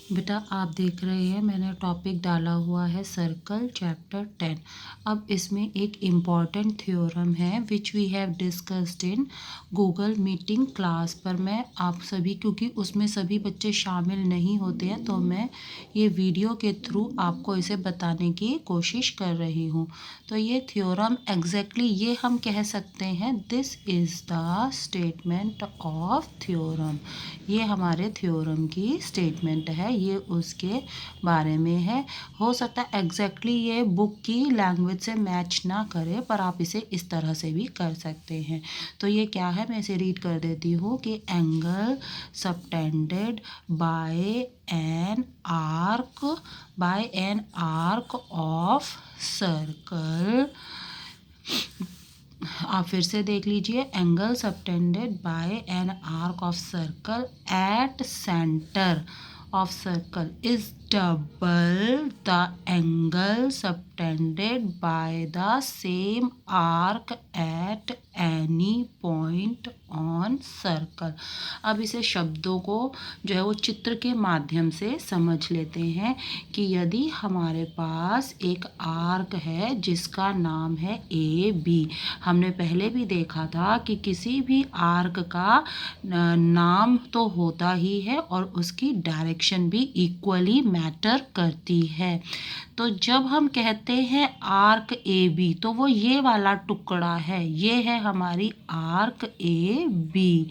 बेटा आप देख रहे हैं मैंने टॉपिक डाला हुआ है सर्कल चैप्टर 10। अब इसमें एक इम्पॉर्टेंट थ्योरम है which we have discussed in Google meeting class पर। मैं आप सभी, क्योंकि उसमें सभी बच्चे शामिल नहीं होते हैं, तो मैं ये वीडियो के थ्रू आपको इसे बताने की कोशिश कर रही हूँ। तो ये थ्योरम एग्जैक्टली ये हम कह सकते हैं, this is the statement of theorem. ये हमारे थ्योरम की स्टेटमेंट है, ये उसके बारे में है। हो सकता है एग्जैक्टली ये बुक की लैंग्वेज से मैच ना करे, पर आप इसे इस तरह से भी कर सकते हैं। तो ये क्या है, मैं इसे रीड कर देती हूँ कि angle subtended bye an arc of circle. आप फिर से देख लीजिए, angle subtended bye an arc of circle at centre of circle is double the angle subtended by the same arc at any point on circle. अब इसे शब्दों को जो है वो चित्र के माध्यम से समझ लेते हैं कि यदि हमारे पास एक आर्क है जिसका नाम है ए बी। हमने पहले भी देखा था कि किसी भी आर्क का नाम तो होता ही है और उसकी डायरेक्शन भी इक्वली मैटर करती है। तो जब हम कहते हैं आर्क ए बी, तो वो ये वाला टुकड़ा है, ये है हमारी आर्क ए बी।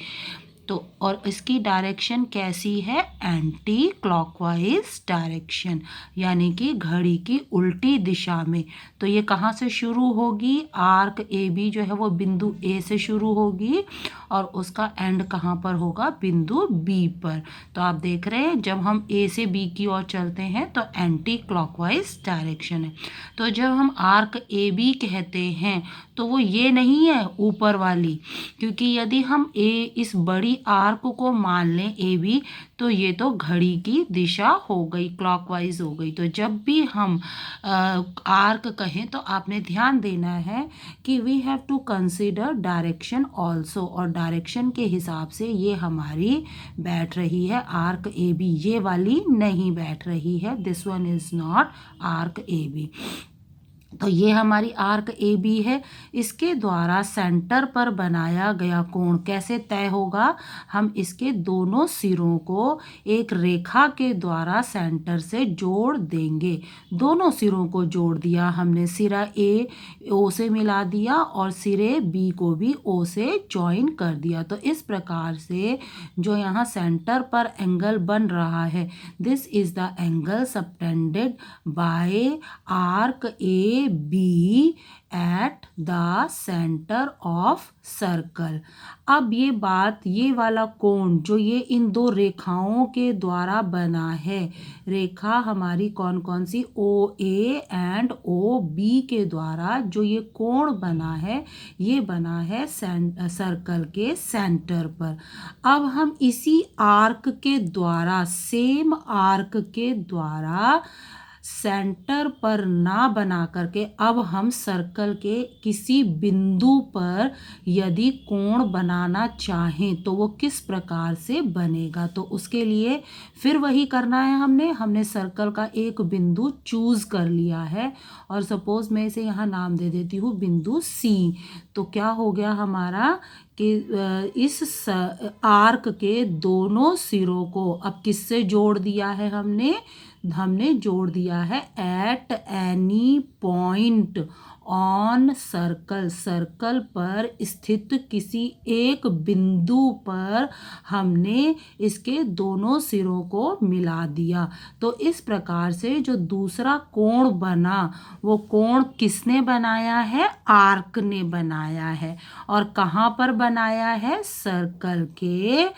तो और इसकी डायरेक्शन कैसी है, एंटी क्लॉकवाइज डायरेक्शन, यानी कि घड़ी की उल्टी दिशा में। तो ये कहाँ से शुरू होगी, आर्क ए बी जो है वो बिंदु ए से शुरू होगी और उसका एंड कहाँ पर होगा, बिंदु बी पर। तो आप देख रहे हैं जब हम ए से बी की ओर चलते हैं तो एंटी क्लॉकवाइज डायरेक्शन है। तो जब हम आर्क ए बी कहते हैं तो वो ये नहीं है ऊपर वाली, क्योंकि यदि हम इस बड़ी आर्क को मान लें ए बी, तो ये तो घड़ी की दिशा हो गई, क्लॉकवाइज हो गई। तो जब भी हम आर्क कहें तो आपने ध्यान देना है कि we have to consider direction also, और डायरेक्शन के हिसाब से ये हमारी बैठ रही है आर्क ए बी, ये वाली नहीं बैठ रही है, this one is not arc A B. तो ये हमारी आर्क ए बी है। इसके द्वारा सेंटर पर बनाया गया कोण कैसे तय होगा, हम इसके दोनों सिरों को एक रेखा के द्वारा सेंटर से जोड़ देंगे। दोनों सिरों को जोड़ दिया हमने, सिरा ए ओ से मिला दिया और सिरे बी को भी ओ से ज्वाइन कर दिया। तो इस प्रकार से जो यहाँ सेंटर पर एंगल बन रहा है, this is the angle subtended by arc A B at the centre of circle. अब ये बात, ये वाला कोण जो ये इन दो रेखाओं के द्वारा बना है, रेखा हमारी कौन कौन सी, ओ ए एंड ओ बी के द्वारा जो ये कोण बना है, ये बना है सर्कल के सेंटर पर। अब हम इसी आर्क के द्वारा, सेम आर्क के द्वारा सेंटर पर ना बना करके अब हम सर्कल के किसी बिंदु पर यदि कोण बनाना चाहें तो वो किस प्रकार से बनेगा। तो उसके लिए फिर वही करना है, हमने सर्कल का एक बिंदु चूज कर लिया है और सपोज मैं इसे यहाँ नाम दे देती हूँ बिंदु सी। तो क्या हो गया हमारा कि इस आर्क के दोनों सिरों को अब किससे जोड़ दिया है, हमने जोड़ दिया है at any point on circle, circle पर स्थित किसी एक बिंदु पर हमने इसके दोनों सिरों को मिला दिया। तो इस प्रकार से जो दूसरा कोण बना, वो कोण किसने बनाया है, आर्क ने बनाया है। और कहाँ पर बनाया है, सर्कल के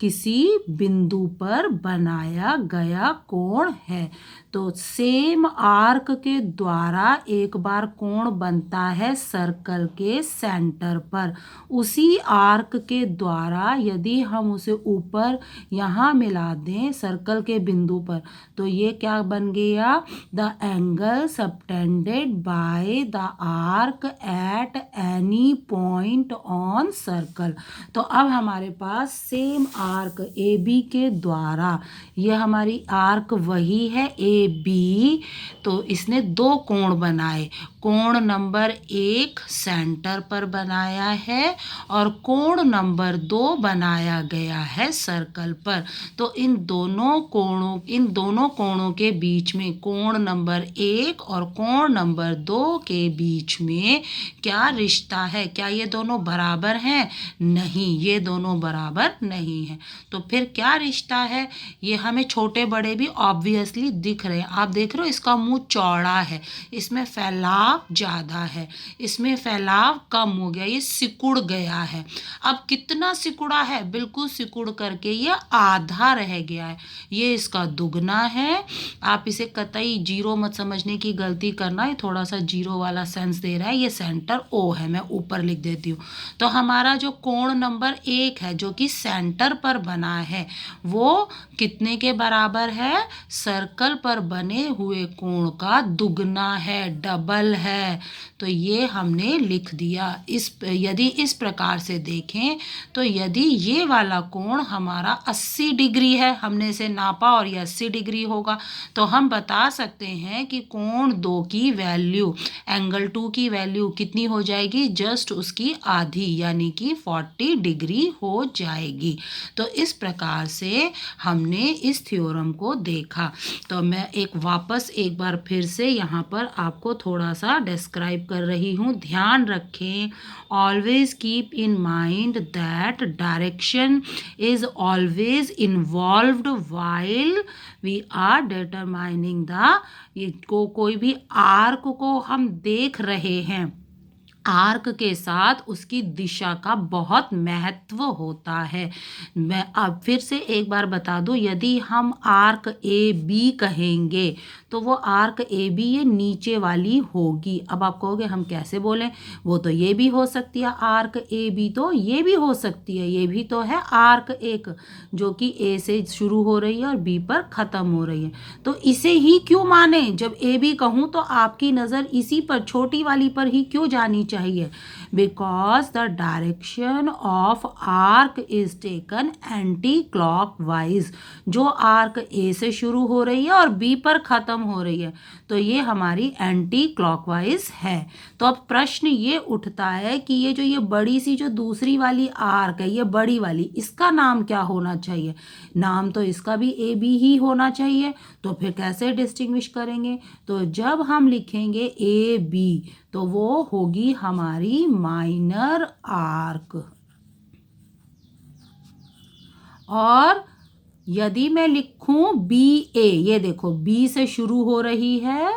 किसी बिंदु पर बनाया गया कोण है। तो सेम आर्क के द्वारा एक बार कोण बनता है सर्कल के सेंटर पर, उसी आर्क के द्वारा यदि हम उसे ऊपर यहाँ मिला दें सर्कल के बिंदु पर, तो ये क्या बन गया, the angle subtended by the arc at any point on circle. तो अब हमारे पास सेम आर्क ए बी के द्वारा, ये हमारी आर्क वही है ए बी, तो इसने दो कोण बनाए। कोण नंबर 1 सेंटर पर बनाया है और कोण नंबर 2 बनाया गया है सर्कल पर। तो इन दोनों कोणों के बीच में, कोण नंबर 1 और कोण नंबर 2 के बीच में क्या रिश्ता है? क्या ये दोनों बराबर हैं? नहीं, ये दोनों बराबर नहीं है। तो फिर क्या रिश्ता है? ये हमें छोटे बड़े भी ऑब्वियसली दिख रहे हैं। आप देख रहे हो इसका मुंह चौड़ा है, इसमें फैलाव ज़्यादा है, इसमें फैलाव कम हो गया, ये सिकुड़ गया है। अब कितना सिकुड़ा है? बिल्कुल सिकुड़ करके ये आधा रह गया है। ये इसका दुगना है। आप इसे कतई जीरो मत समझने की गलती करना, ये थोड़ा सा जीरो वाला सेंस दे रहा है। ये सेंटर ओ है, मैं ऊपर लिख देती हूँ। तो हमारा जो कोण नंबर 1 है जो कि सेंटर पर बना है, वो कितने के बराबर है? सर्कल पर बने हुए कोण का दुगना है, डबल है। तो ये हमने लिख दिया। यदि इस प्रकार से देखें तो यदि ये वाला कोण हमारा 80 डिग्री है, हमने इसे नापा और ये 80 डिग्री होगा, तो हम बता सकते हैं कि कोण 2 की वैल्यू, एंगल 2 की वैल्यू कितनी हो जाएगी? जस्ट उसकी आधी, यानी कि 40 डिग्री हो जाएगी। तो इस प्रकार से हमने इस थ्योरम को देखा। तो मैं वापस एक बार फिर से यहाँ पर आपको थोड़ा सा डिस्क्राइब कर रही हूँ। ध्यान रखें, always keep in mind that direction is always involved while we are determining ये कोई भी आर्क को हम देख रहे हैं, आर्क के साथ उसकी दिशा का बहुत महत्व होता है। मैं अब फिर से एक बार बता दूं, यदि हम आर्क ए बी कहेंगे तो वो आर्क ए बी ये नीचे वाली होगी। अब आप कहोगे हम कैसे बोलें? वो तो ये भी हो सकती है आर्क ए बी, तो ये भी हो सकती है, ये भी तो है आर्क एक, जो कि ए से शुरू हो रही है और बी पर ख़त्म हो रही है। तो इसे ही क्यों माने? जब ए बी कहूँ तो आपकी नज़र इसी पर, छोटी वाली पर ही क्यों जानी चाहिए? Because the direction of arc is taken anti clockwise. जो आर्क ए से शुरू हो रही है और बी पर ख़त्म हो रही है, तो ये हमारी एंटी क्लॉकवाइज है। तो अब प्रश्न ये उठता है कि ये बड़ी सी जो दूसरी वाली आर्क है, ये बड़ी वाली, इसका नाम क्या होना चाहिए? नाम तो इसका भी ए बी ही होना चाहिए। तो फिर कैसे डिस्टिंग्विश करेंगे? तो जब हम लिखेंगे ए बी तो वो होगी हमारी माइनर आर्क। और यदि मैं लिखूं बी ए, ये देखो बी से शुरू हो रही है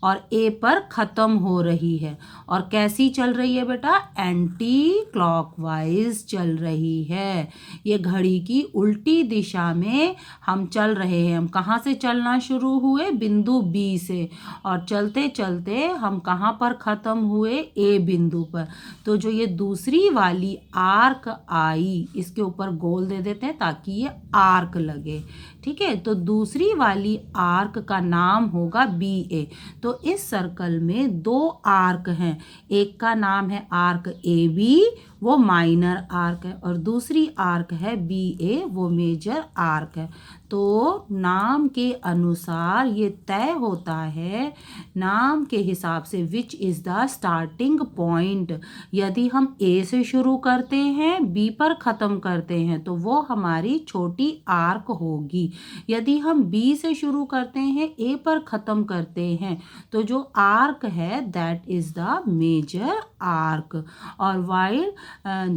और ए पर ख़त्म हो रही है, और कैसी चल रही है बेटा? एंटी क्लॉकवाइज चल रही है। ये घड़ी की उल्टी दिशा में हम चल रहे हैं। हम कहाँ से चलना शुरू हुए? बिंदु बी से, और चलते चलते हम कहाँ पर ख़त्म हुए? ए बिंदु पर। तो जो ये दूसरी वाली आर्क आई, इसके ऊपर गोल दे देते हैं ताकि ये आर्क लगे। ठीक है, तो दूसरी वाली आर्क का नाम होगा बी ए। तो इस सर्कल में दो आर्क हैं, एक का नाम है आर्क ए बी, वो माइनर आर्क है, और दूसरी आर्क है बी ए, वो मेजर आर्क है। तो नाम के अनुसार ये तय होता है, नाम के हिसाब से, which is the starting point. यदि हम ए से शुरू करते हैं, बी पर ख़त्म करते हैं, तो वो हमारी छोटी आर्क होगी। यदि हम बी से शुरू करते हैं, ए पर ख़त्म करते हैं, तो जो आर्क है that is the major arc. और वाइल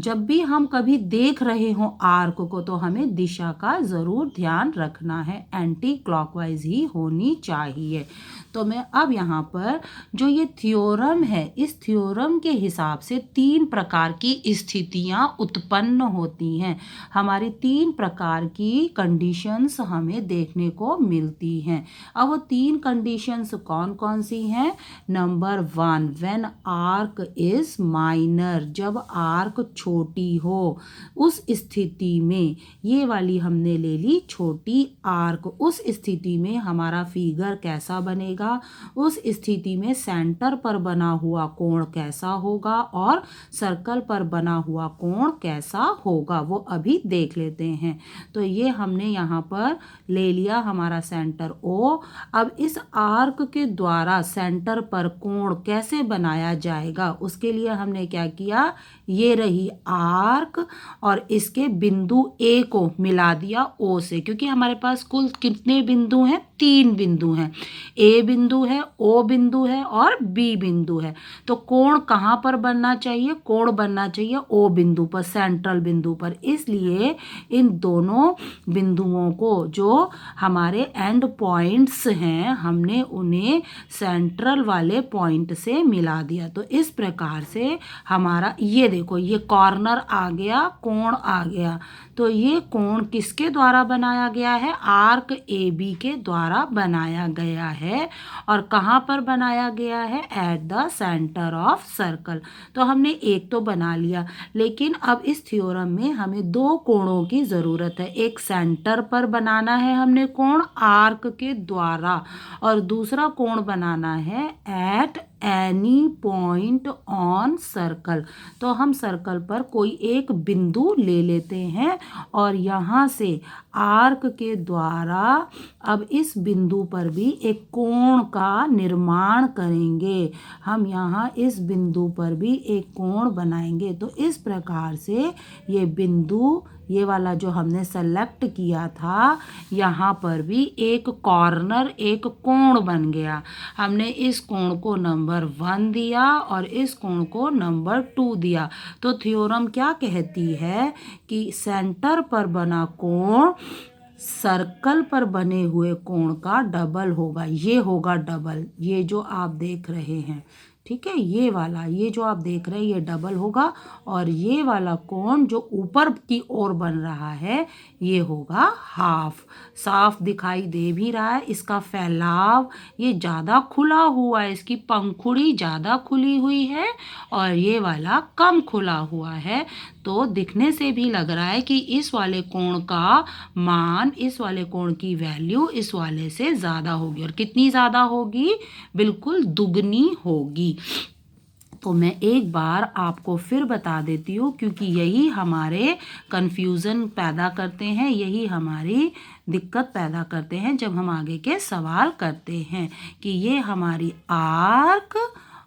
जब भी हम कभी देख रहे हों आर्क को, तो हमें दिशा का ज़रूर ध्यान रखना है, एंटी क्लॉकवाइज ही होनी चाहिए। तो मैं अब यहाँ पर जो ये थ्योरम है, इस थ्योरम के हिसाब से 3 प्रकार की स्थितियाँ उत्पन्न होती हैं। हमारी 3 प्रकार की कंडीशंस हमें देखने को मिलती हैं। अब वो 3 कंडीशंस कौन कौन सी हैं? Number 1, when arc is minor, जब आर्क छोटी हो उस स्थिति में, ये वाली हमने ले ली छोटी आर्क, उस स्थिति में हमारा फिगर कैसा बनेगा, उस स्थिति में सेंटर पर बना हुआ कोण कैसा होगा और सर्कल पर बना हुआ कोण कैसा होगा, वो अभी देख लेते हैं। तो ये हमने यहाँ पर ले लिया हमारा सेंटर O। अब इस आर्क के द्वारा सेंटर पर कोण कैसे बनाया जाएगा, उसके लिए हमने क्या किया, ये रही आर्क और इसके बिंदु A को मिला दिया O से, क्योंकि हमारे पास कुल कितने बिंदु हैं, 3 बिंदु हैं। A बिंदु है, O बिंदु है और B बिंदु है। तो कोण कहाँ पर बनना चाहिए, कोण बनना चाहिए O बिंदु पर, सेंट्रल बिंदु पर। इसलिए इन दोनों बिंदुओं को जो हमारे एंड पॉइंट्स हैं, हमने उन्हें सेंट्रल वाले पॉइंट से मिला दिया। तो इस प्रकार से हमारा ये देखो, ये कॉर्नर आ गया, कोण आ गया। तो ये कोण किसके द्वारा बनाया गया है, आर्क AB के द्वारा बनाया गया है। और कहाँ पर बनाया गया है, eight the centre of circle. तो हमने एक तो बना लिया, लेकिन अब इस थ्योरम में हमें 2 कोणों की ज़रूरत है। एक सेंटर पर बनाना है हमने कोण आर्क के द्वारा, और दूसरा कोण बनाना है at any point on circle. तो हम सर्कल पर कोई एक बिंदु ले लेते हैं और यहाँ से आर्क के द्वारा अब इस बिंदु पर भी एक कोण का निर्माण करेंगे। हम यहाँ इस बिंदु पर भी एक कोण बनाएंगे। तो इस प्रकार से ये बिंदु, ये वाला जो हमने सेलेक्ट किया था, यहाँ पर भी एक कॉर्नर, एक कोण बन गया। हमने इस कोण को नंबर 1 दिया और इस कोण को नंबर 2 दिया। तो थ्योरम क्या कहती है कि सेंटर पर बना कोण सर्कल पर बने हुए कोण का डबल होगा। ये होगा डबल, ये जो आप देख रहे हैं, ठीक है, ये वाला, ये जो आप देख रहे हैं ये डबल होगा। और ये वाला कोण जो ऊपर की ओर बन रहा है ये होगा हाफ। साफ दिखाई दे भी रहा है, इसका फैलाव ये ज़्यादा खुला हुआ है, इसकी पंखुड़ी ज़्यादा खुली हुई है और ये वाला कम खुला हुआ है। तो दिखने से भी लग रहा है कि इस वाले कोण का मान, इस वाले कोण की वैल्यू इस वाले से ज़्यादा होगी। और कितनी ज़्यादा होगी, बिल्कुल दुगनी होगी। तो मैं एक बार आपको फिर बता देती हूँ, क्योंकि यही हमारे कन्फ्यूज़न पैदा करते हैं, यही हमारी दिक्कत पैदा करते हैं जब हम आगे के सवाल करते हैं कि ये हमारी आर्क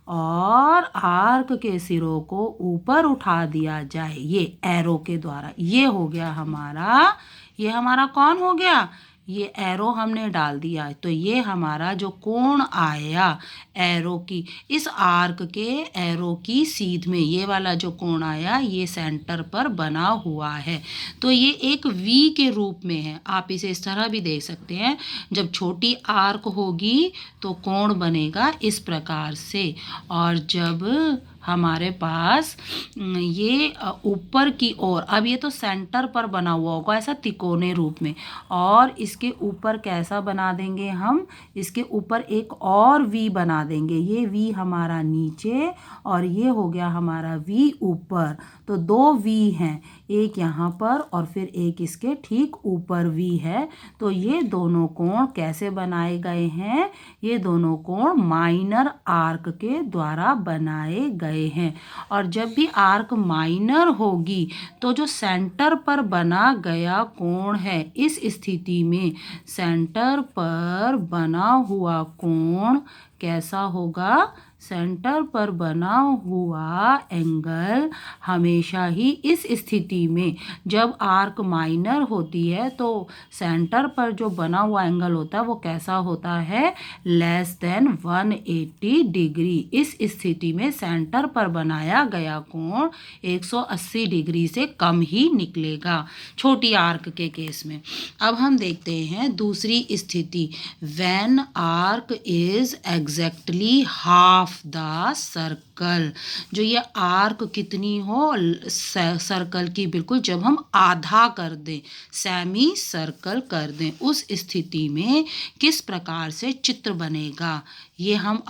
और आर्क के सिरों को ऊपर उठा दिया जाए ये एरो के द्वारा। ये हो गया हमारा, ये हमारा कौन हो गया, ये एरो हमने डाल दिया। तो ये हमारा जो कोण आया एरो की, इस आर्क के एरो की सीध में ये वाला जो कोण आया ये सेंटर पर बना हुआ है। तो ये एक वी के रूप में है। आप इसे इस तरह भी देख सकते हैं, जब छोटी आर्क होगी तो कोण बनेगा इस प्रकार से, और जब हमारे पास ये ऊपर की ओर, अब ये तो सेंटर पर बना हुआ होगा ऐसा तिकोने रूप में, और इसके ऊपर कैसा बना देंगे हम, इसके ऊपर एक और वी बना देंगे। ये वी हमारा नीचे और ये हो गया हमारा वी ऊपर। तो 2 वी हैं, एक यहाँ पर और फिर एक इसके ठीक ऊपर वी है। तो ये दोनों कोण कैसे बनाए गए हैं, ये दोनों कोण माइनर आर्क के द्वारा बनाए गए हैं। और जब भी आर्क माइनर होगी तो जो सेंटर पर बना गया कोण है, इस स्थिति में सेंटर पर बना हुआ कोण कैसा होगा, सेंटर पर बना हुआ एंगल हमेशा ही इस स्थिति में, जब आर्क माइनर होती है तो सेंटर पर जो बना हुआ एंगल होता है वो कैसा होता है, लेस देन 180 डिग्री। इस स्थिति में सेंटर पर बनाया गया कोण 180 डिग्री से कम ही निकलेगा छोटी आर्क के केस में। अब हम देखते हैं दूसरी स्थिति, when arc is exactly half half the circle. जो ये आर्क कितनी हो सर्कल की, बिल्कुल जब हम आधा कर दें, सेमी सर्कल कर दें, उस स्थिति में किस प्रकार से चित्र बनेगा। ये हम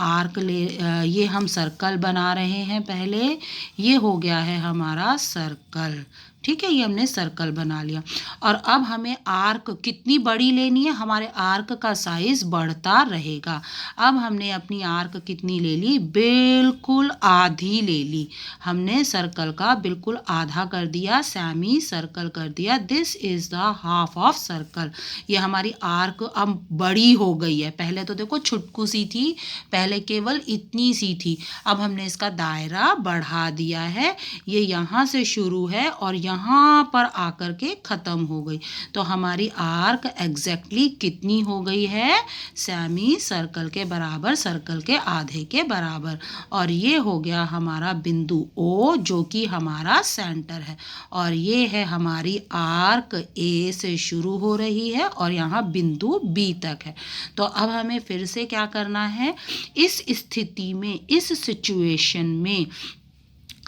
ये हम सर्कल बना रहे हैं पहले। ये हो गया है हमारा सर्कल, ठीक है, ये हमने सर्कल बना लिया। और अब हमें आर्क कितनी बड़ी लेनी है, हमारे आर्क का साइज बढ़ता रहेगा। अब हमने अपनी आर्क कितनी ले ली, बिल्कुल आधी ले ली। हमने सर्कल का बिल्कुल आधा कर दिया, सेमी सर्कल कर दिया। This is the half of circle. ये हमारी आर्क अब बड़ी हो गई है। पहले तो देखो छुटकू सी थी, पहले केवल इतनी सी थी। अब हमने इसका दायरा बढ़ा दिया है। ये यहाँ से शुरू है और यहाँ पर आकर के ख़त्म हो गई। तो हमारी आर्क एग्जैक्टली कितनी हो गई है, सेमी सर्कल के बराबर, सर्कल के आधे के बराबर। और ये हो गया हमारा बिंदु O, जो कि हमारा सेंटर है। और ये है हमारी आर्क, A से शुरू हो रही है और यहाँ बिंदु B तक है। तो अब हमें फिर से क्या करना है, इस स्थिति में, इस सिचुएशन में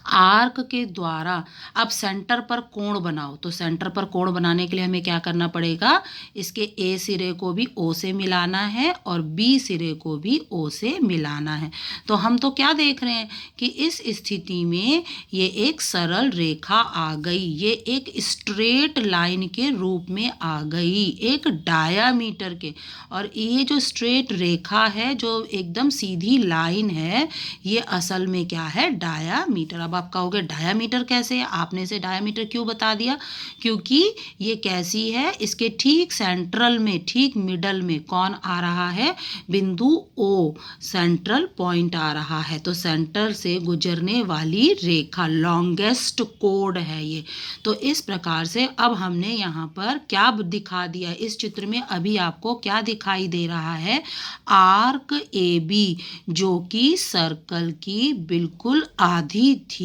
आर्क के द्वारा अब सेंटर पर कोण बनाओ। तो सेंटर पर कोण बनाने के लिए हमें क्या करना पड़ेगा, इसके ए सिरे को भी ओ से मिलाना है और बी सिरे को भी ओ से मिलाना है। तो हम तो क्या देख रहे हैं कि इस स्थिति में ये एक सरल रेखा आ गई, ये एक स्ट्रेट लाइन के रूप में आ गई, एक डायामीटर के। और ये जो स्ट्रेट रेखा है, जो एकदम सीधी लाइन है, ये असल में क्या है, डायामीटर। अब आप कहोगे डायामीटर कैसे है, आपने से डायामीटर क्यों बता दिया, क्योंकि ये कैसी है, इसके ठीक सेंट्रल में, ठीक मिडल में कौन आ रहा है, बिंदु O, सेंट्रल पॉइंट आ रहा है। तो सेंटर से गुजरने वाली रेखा, लॉन्गेस्ट कोड है ये। तो इस प्रकार से अब हमने यहाँ पर क्या दिखा दिया, इस चित्र में अभी आपको क्या दिखाई दे रहा है, आर्क AB, जो कि सर्कल की बिल्कुल आधी थी,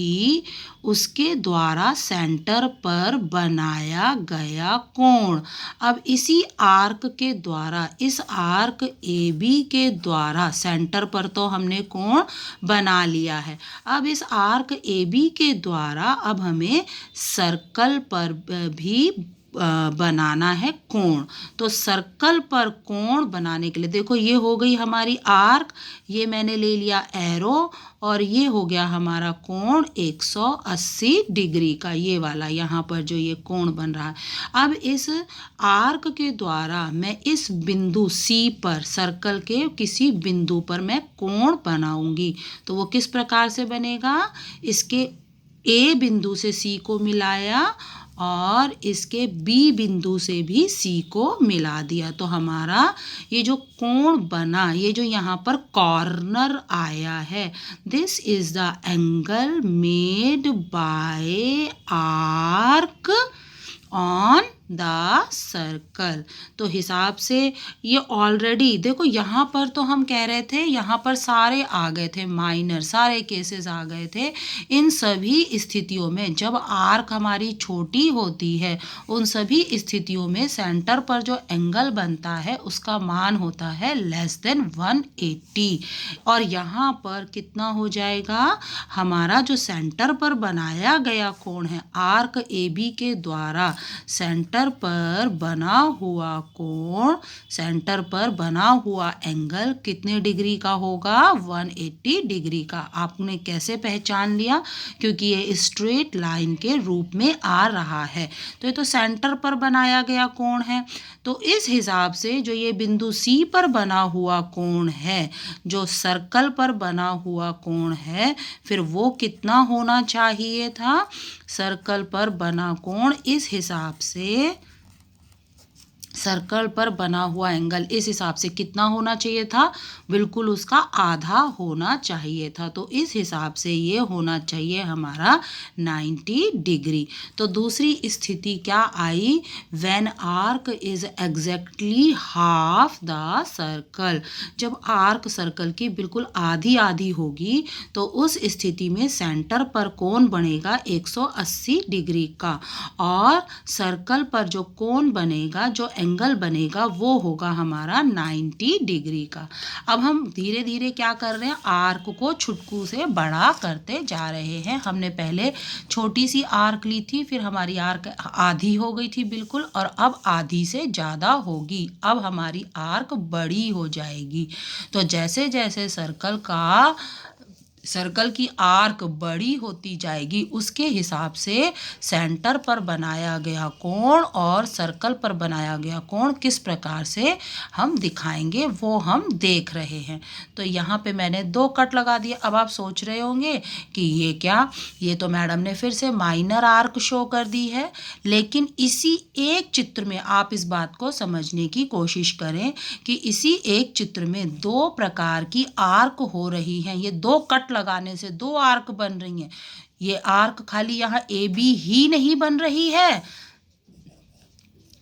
उसके द्वारा सेंटर पर बनाया गया कोण। अब इसी आर्क के द्वारा, इस आर्क AB के द्वारा सेंटर पर तो हमने कोण बना लिया है। अब इस आर्क AB के द्वारा अब हमें सर्कल पर भी बनाना है कोण। तो सर्कल पर कोण बनाने के लिए देखो, ये हो गई हमारी आर्क, ये मैंने ले लिया एरो, और ये हो गया हमारा कोण 180 डिग्री का, ये वाला यहाँ पर जो ये कोण बन रहा है। अब इस आर्क के द्वारा मैं इस बिंदु C पर, सर्कल के किसी बिंदु पर मैं कोण बनाऊंगी। तो वो किस प्रकार से बनेगा, इसके A बिंदु से C को मिलाया और इसके B बिंदु से भी C को मिला दिया। तो हमारा ये जो कोण बना, ये जो यहाँ पर कॉर्नर आया है, this is the angle made by arc on the circle. तो हिसाब से ये ऑलरेडी देखो, यहाँ पर तो हम कह रहे थे, यहाँ पर सारे आ गए थे, माइनर सारे केसेस आ गए थे। इन सभी स्थितियों में जब आर्क हमारी छोटी होती है, उन सभी स्थितियों में सेंटर पर जो एंगल बनता है उसका मान होता है लेस देन 180। और यहाँ पर कितना हो जाएगा, हमारा जो सेंटर पर बनाया गया कोण है, आर्क AB के द्वारा सेंटर पर बना हुआ कोण, सेंटर पर बना हुआ एंगल कितने डिग्री का होगा, 180 डिग्री का। आपने कैसे पहचान लिया, क्योंकि ये स्ट्रेट लाइन के रूप में आ रहा है। तो ये तो सेंटर पर बनाया गया कोण है। तो इस हिसाब से जो ये बिंदु C पर बना हुआ कोण है, जो सर्कल पर बना हुआ कोण है, फिर वो कितना होना चाहिए था, सर्कल पर बना कोण इस हिसाब से, सर्कल पर बना हुआ एंगल इस हिसाब से कितना होना चाहिए था, बिल्कुल उसका आधा होना चाहिए था। तो इस हिसाब से ये होना चाहिए हमारा 90 डिग्री। तो दूसरी स्थिति क्या आई, when arc is exactly half the circle. जब आर्क सर्कल की बिल्कुल आधी आधी होगी तो उस स्थिति में सेंटर पर कोण बनेगा 180 डिग्री का, और सर्कल पर जो कोण बनेगा, जो एंगल बनेगा वो होगा हमारा 90 डिग्री का। अब हम धीरे धीरे क्या कर रहे हैं, आर्क को छुटकू से बड़ा करते जा रहे हैं। हमने पहले छोटी सी आर्क ली थी, फिर हमारी आर्क आधी हो गई थी बिल्कुल, और अब आधी से ज़्यादा होगी। अब हमारी आर्क बड़ी हो जाएगी। तो जैसे जैसे सर्कल की आर्क बड़ी होती जाएगी, उसके हिसाब से सेंटर पर बनाया गया कोण और सर्कल पर बनाया गया कोण किस प्रकार से हम दिखाएंगे वो हम देख रहे हैं। तो यहाँ पे मैंने 2 कट लगा दिए। अब आप सोच रहे होंगे कि ये क्या, ये तो मैडम ने फिर से माइनर आर्क शो कर दी है। लेकिन इसी एक चित्र में आप इस बात को समझने की कोशिश करें कि इसी एक चित्र में 2 प्रकार की आर्क हो रही हैं। ये 2 कट लगाने से 2 आर्क बन रही हैं। ये आर्क खाली यहाँ ए बी ही नहीं बन रही है,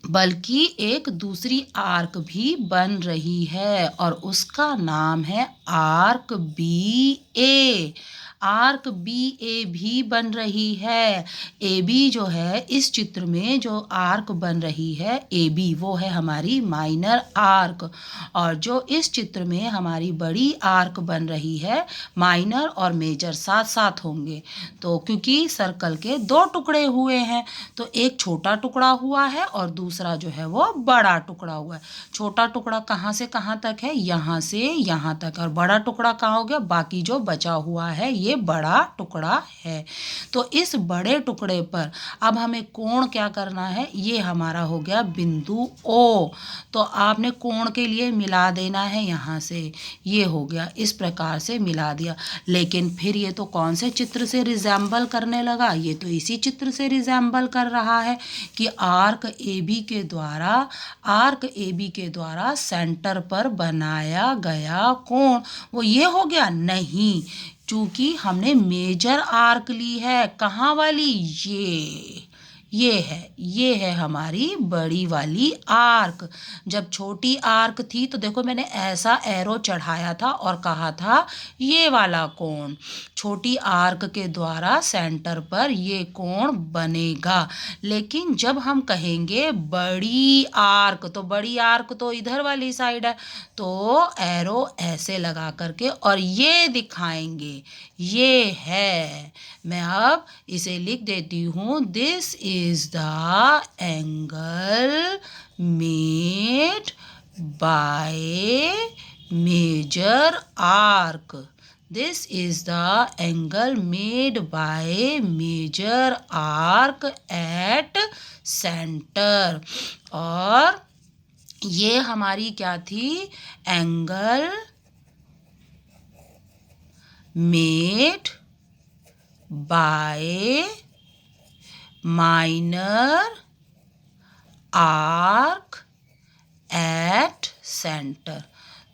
बल्कि एक दूसरी आर्क भी बन रही है और उसका नाम है आर्क बी ए। आर्क बी ए भी बन रही है। ए बी जो है इस चित्र में जो आर्क बन रही है ए बी, वो है हमारी माइनर आर्क, और जो इस चित्र में हमारी बड़ी आर्क बन रही है, माइनर और मेजर साथ साथ होंगे। तो क्योंकि सर्कल के 2 टुकड़े हुए हैं, तो एक छोटा टुकड़ा हुआ है और दूसरा जो है वो बड़ा टुकड़ा हुआ है। छोटा टुकड़ा कहाँ से कहाँ तक है, यहाँ से यहाँ तक, और बड़ा टुकड़ा कहाँ हो गया, बाकी जो बचा हुआ है ये बड़ा टुकड़ा है। तो इस बड़े टुकड़े पर अब हमें कोण क्या करना है, ये हमारा हो गया बिंदु ओ। तो आपने कोण के लिए मिला देना है यहाँ से, ये हो गया, इस प्रकार से मिला दिया। लेकिन फिर ये तो कौन से चित्र से रिजेंबल करने लगा, ये तो इसी चित्र से रिजेंबल कर रहा है कि आर्क ए बी के द्वारा सेंटर पर बनाया गया कोण वो ये हो गया। नहीं, चूंकि हमने मेजर आर्क ली है, कहाँ वाली, ये है हमारी बड़ी वाली आर्क। जब छोटी आर्क थी तो देखो मैंने ऐसा एरो चढ़ाया था और कहा था ये वाला कोण छोटी आर्क के द्वारा सेंटर पर ये कोण बनेगा। लेकिन जब हम कहेंगे बड़ी आर्क, तो बड़ी आर्क तो इधर वाली साइड है, तो एरो ऐसे लगा करके और ये दिखाएंगे, ये है। मैं अब इसे लिख देती हूँ, this is the angle made by major arc. This is the angle made by major arc at centre. और ये हमारी क्या थी, angle made by minor arc at centre.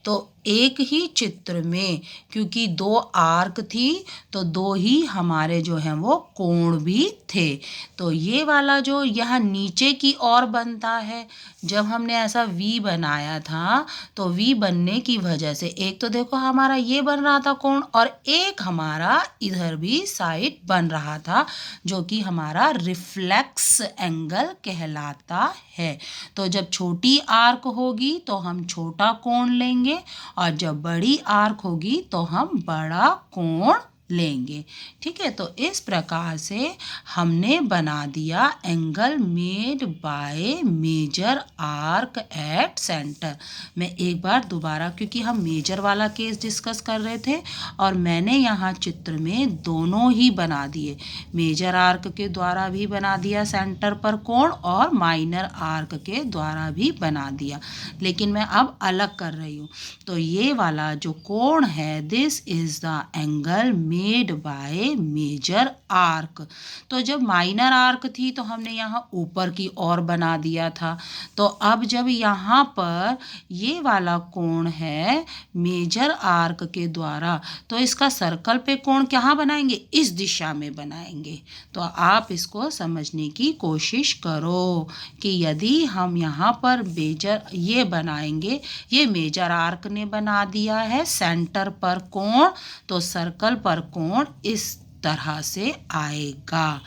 तो एक ही चित्र में क्योंकि 2 आर्क थी तो 2 ही हमारे जो हैं वो कोण भी थे। तो ये वाला जो यहाँ नीचे की ओर बनता है, जब हमने ऐसा वी बनाया था तो वी बनने की वजह से एक तो देखो हमारा ये बन रहा था कोण, और एक हमारा इधर भी साइड बन रहा था जो कि हमारा रिफ्लेक्स एंगल कहलाता है। तो जब छोटी आर्क होगी तो हम छोटा कोण लेंगे और जब बड़ी आर्क होगी तो हम बड़ा कोण लेंगे। ठीक है, तो इस प्रकार से हमने बना दिया angle made by major arc at centre. मैं एक बार दोबारा, क्योंकि हम मेजर वाला केस डिस्कस कर रहे थे और मैंने यहाँ चित्र में दोनों ही बना दिए, मेजर आर्क के द्वारा भी बना दिया सेंटर पर कोण और माइनर आर्क के द्वारा भी बना दिया, लेकिन मैं अब अलग कर रही हूँ। तो ये वाला जो कोण है, this is the angle made by major arc. तो जब माइनर आर्क थी तो हमने यहाँ ऊपर की ओर बना दिया था। तो अब जब यहाँ पर ये वाला कोण है मेजर आर्क के द्वारा, तो इसका सर्कल पे कोण कहाँ बनाएंगे, इस दिशा में बनाएंगे। तो आप इसको समझने की कोशिश करो कि यदि हम यहाँ पर मेजर ये बनाएंगे, ये मेजर आर्क ने बना दिया है सेंटर पर कोण, तो सर्कल पर कोण इस तरह से आएगा।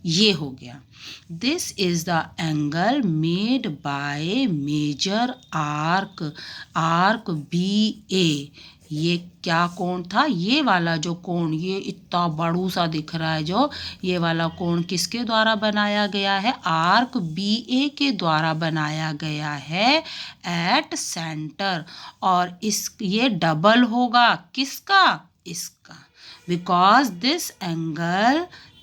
ये हो गया। This is the angle made by major arc B A. ये क्या कोण था? ये वाला जो कोण, ये इतना बड़ू सा दिख रहा है जो, ये वाला कोण किसके द्वारा बनाया गया है? आर्क बी ए के द्वारा बनाया गया है एट सेंटर। और ये डबल होगा किसका? इसका। Because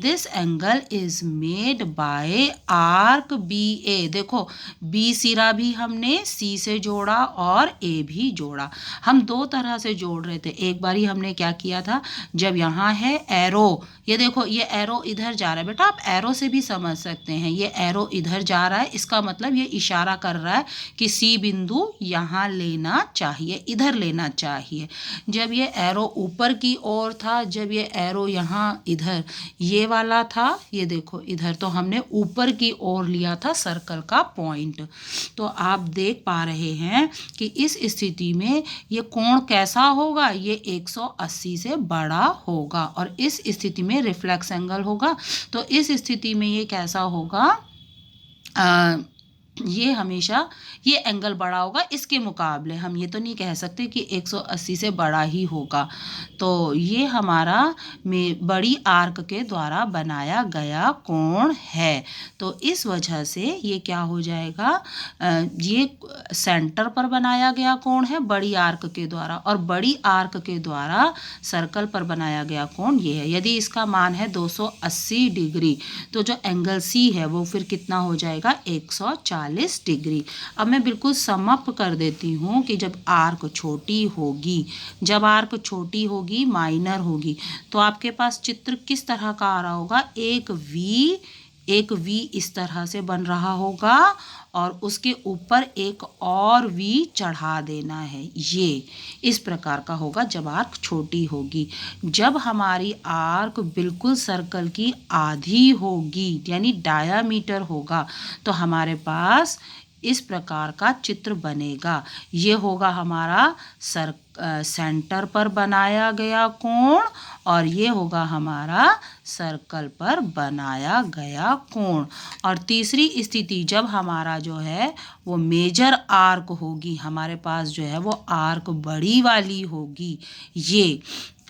this angle is made by arc B A. देखो, बी सिरा भी हमने सी से जोड़ा और ए भी जोड़ा। हम दो तरह से जोड़ रहे थे। एक बारी हमने क्या किया था, जब यहाँ है एरो, ये देखो ये एरो इधर जा रहा है। बेटा आप एरो से भी समझ सकते हैं, ये एरो इधर जा रहा है, इसका मतलब ये इशारा कर रहा है कि सी बिंदु यहाँ लेना चाहिए, इधर लेना चाहिए। जब ये एरो ऊपर की ओर था, जब ये एरो यहाँ इधर ये वाला था, ये देखो इधर, तो हमने ऊपर की ओर लिया था सर्कल का पॉइंट। तो आप देख पा रहे हैं कि इस स्थिति में ये कोण कैसा होगा? ये 180 से बड़ा होगा। और इस स्थिति में रिफ्लेक्स एंगल होगा। तो इस स्थिति में ये कैसा होगा? ये हमेशा ये एंगल बड़ा होगा इसके मुकाबले। हम ये तो नहीं कह सकते कि 180 से बड़ा ही होगा। तो ये हमारा बड़ी आर्क के द्वारा बनाया गया कोण है। तो इस वजह से ये क्या हो जाएगा? ये सेंटर पर बनाया गया कोण है बड़ी आर्क के द्वारा, और बड़ी आर्क के द्वारा सर्कल पर बनाया गया कोण ये है। यदि इसका मान है 280 डिग्री, तो जो एंगल सी है वो फिर कितना हो जाएगा? 140 डिग्री। अब मैं बिल्कुल समअप कर देती हूँ कि जब आर्क छोटी होगी, जब आर्क छोटी होगी, माइनर होगी, तो आपके पास चित्र किस तरह का आ रहा होगा? एक वी इस तरह से बन रहा होगा और उसके ऊपर एक और वी चढ़ा देना है। ये इस प्रकार का होगा जब आर्क छोटी होगी। जब हमारी आर्क बिल्कुल सर्कल की आधी होगी, यानी डायामीटर होगा, तो हमारे पास इस प्रकार का चित्र बनेगा। ये होगा हमारा सेंटर पर बनाया गया कोण, और ये होगा हमारा सर्कल पर बनाया गया कोण। और तीसरी स्थिति जब हमारा जो है वो मेजर आर्क होगी, हमारे पास जो है वो आर्क बड़ी वाली होगी। ये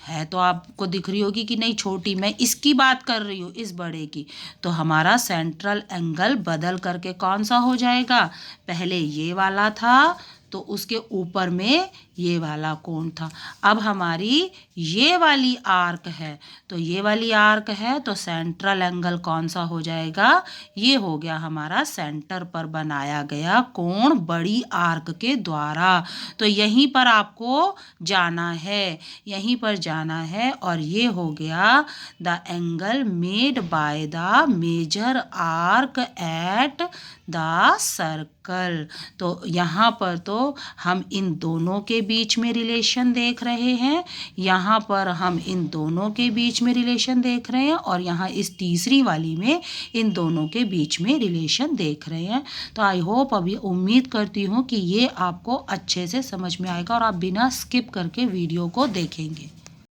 है तो आपको दिख रही होगी कि नहीं छोटी, मैं इसकी बात कर रही हूँ, इस बड़े की। तो हमारा सेंट्रल एंगल बदल करके कौन सा हो जाएगा? पहले ये वाला था तो उसके ऊपर में ये वाला कोण था। अब हमारी ये वाली आर्क है, तो ये वाली आर्क है तो सेंट्रल एंगल कौन सा हो जाएगा? ये हो गया हमारा सेंटर पर बनाया गया कोण बड़ी आर्क के द्वारा। तो यहीं पर आपको जाना है, यहीं पर जाना है। और ये हो गया the angle made by the major arc at the circle. तो यहाँ पर तो हम इन दोनों के बीच में रिलेशन देख रहे हैं, यहाँ पर हम इन दोनों के बीच में रिलेशन देख रहे हैं, और यहाँ इस तीसरी वाली में इन दोनों के बीच में रिलेशन देख रहे हैं। तो आई होप, अभी उम्मीद करती हूँ कि ये आपको अच्छे से समझ में आएगा और आप बिना स्किप करके वीडियो को देखेंगे।